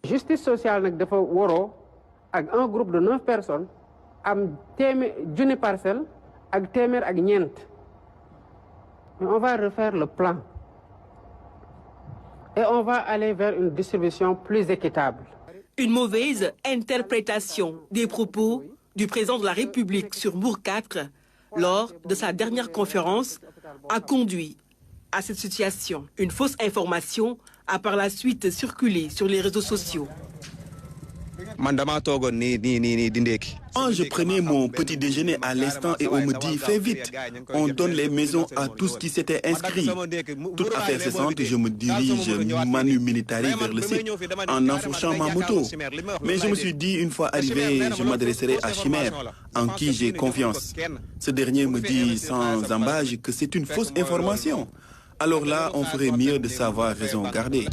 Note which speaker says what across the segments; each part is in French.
Speaker 1: Justice sociale nag dafa waroo ak un groupe de 9 personnes am junni parcelle ak téeméer ak ñeent. Mais on va refaire le plan et on va aller vers une distribution plus équitable.
Speaker 2: Une mauvaise interprétation des propos du président de la République sur Mbour 4 lors de sa dernière conférence a conduit à cette situation. Une fausse information a par la suite circulé sur les réseaux sociaux.
Speaker 3: Quand je prenais mon petit déjeuner à l'instant et on me dit « fais vite », on donne les maisons à tous qui s'étaient inscrits. Toute affaire cessante, je me dirige manu militari vers le site en enfourchant ma moto. Mais je me suis dit, une fois arrivé, je m'adresserai à Chimère, en qui j'ai confiance. Ce dernier me dit sans embâche que c'est une fausse information. Alors là, on ferait mieux de savoir raison garder.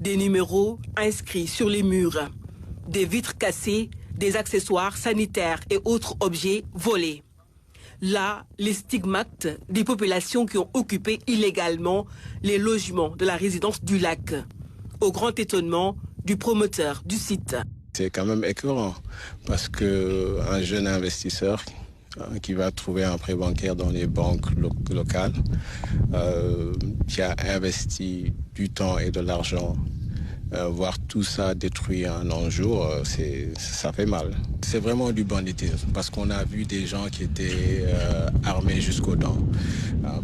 Speaker 2: Des numéros inscrits sur les murs, des vitres cassées, des accessoires sanitaires et autres objets volés. Là, les stigmates des populations qui ont occupé illégalement les logements de la résidence du lac, au grand étonnement du promoteur du site.
Speaker 4: C'est quand même écœurant parce qu'un jeune investisseur qui va trouver un prêt bancaire dans les banques locales, qui a investi du temps et de l'argent, voir tout ça détruit en un jour, ça fait mal. C'est vraiment du banditisme parce qu'on a vu des gens qui étaient armés jusqu'aux dents,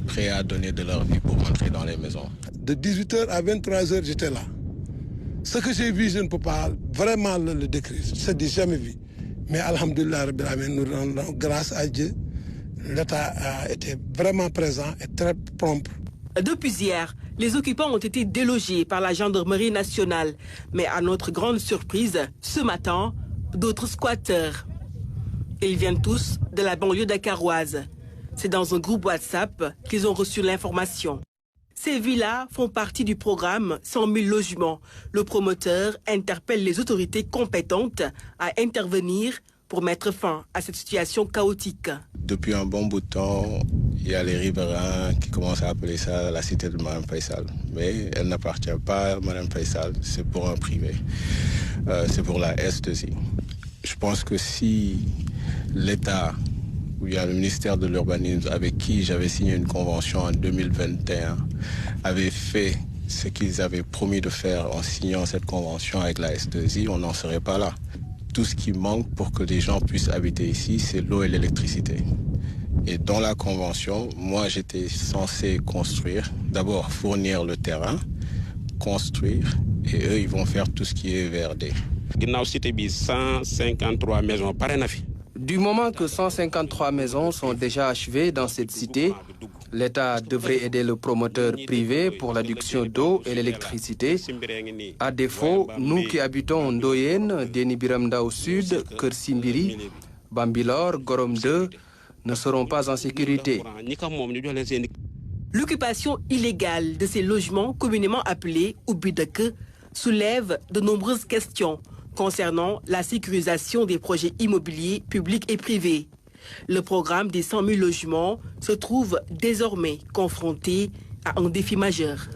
Speaker 4: prêts à donner de leur vie pour rentrer dans les maisons.
Speaker 5: De 18h à 23h, j'étais là. Ce que j'ai vu, je ne peux pas vraiment le décrire. C'est du jamais vu. Mais alhamdoulilah, nous rendons grâce à Dieu. L'État a été vraiment présent et très prompt.
Speaker 2: Depuis hier, les occupants ont été délogés par la gendarmerie nationale. Mais à notre grande surprise, ce matin, d'autres squatteurs. Ils viennent tous de la banlieue dakaroise. C'est dans un groupe WhatsApp qu'ils ont reçu l'information. Ces villas font partie du programme 100 000 logements. Le promoteur interpelle les autorités compétentes à intervenir pour mettre fin à cette situation chaotique.
Speaker 4: Depuis un bon bout de temps, il y a les riverains qui commencent à appeler ça la cité de Mme Faisal. Mais elle n'appartient pas à Mme Faisal, c'est pour un privé. C'est pour la S2I. Je pense que si l'État, où il y a le ministère de l'Urbanisme, avec qui j'avais signé une convention en 2021, avait fait ce qu'ils avaient promis de faire en signant cette convention avec la S2I, on n'en serait pas là. Tout ce qui manque pour que les gens puissent habiter ici, c'est l'eau et l'électricité. Et dans la convention, moi j'étais censé construire, d'abord fournir le terrain, construire, et eux ils vont faire tout ce qui est VRD.
Speaker 6: 153 maisons par an.
Speaker 7: Du moment que 153 maisons sont déjà achevées dans cette cité, l'État devrait aider le promoteur privé pour l'adduction d'eau et l'électricité. À défaut, nous qui habitons Ndoyen, Déni-Biramda au sud, Kersimbiri, Bambilor, Gorom 2, ne serons pas en sécurité.
Speaker 2: L'occupation illégale de ces logements communément appelés Oubideke soulève de nombreuses questions concernant la sécurisation des projets immobiliers publics et privés. Le programme des 100 000 logements se trouve désormais confronté à un défi majeur.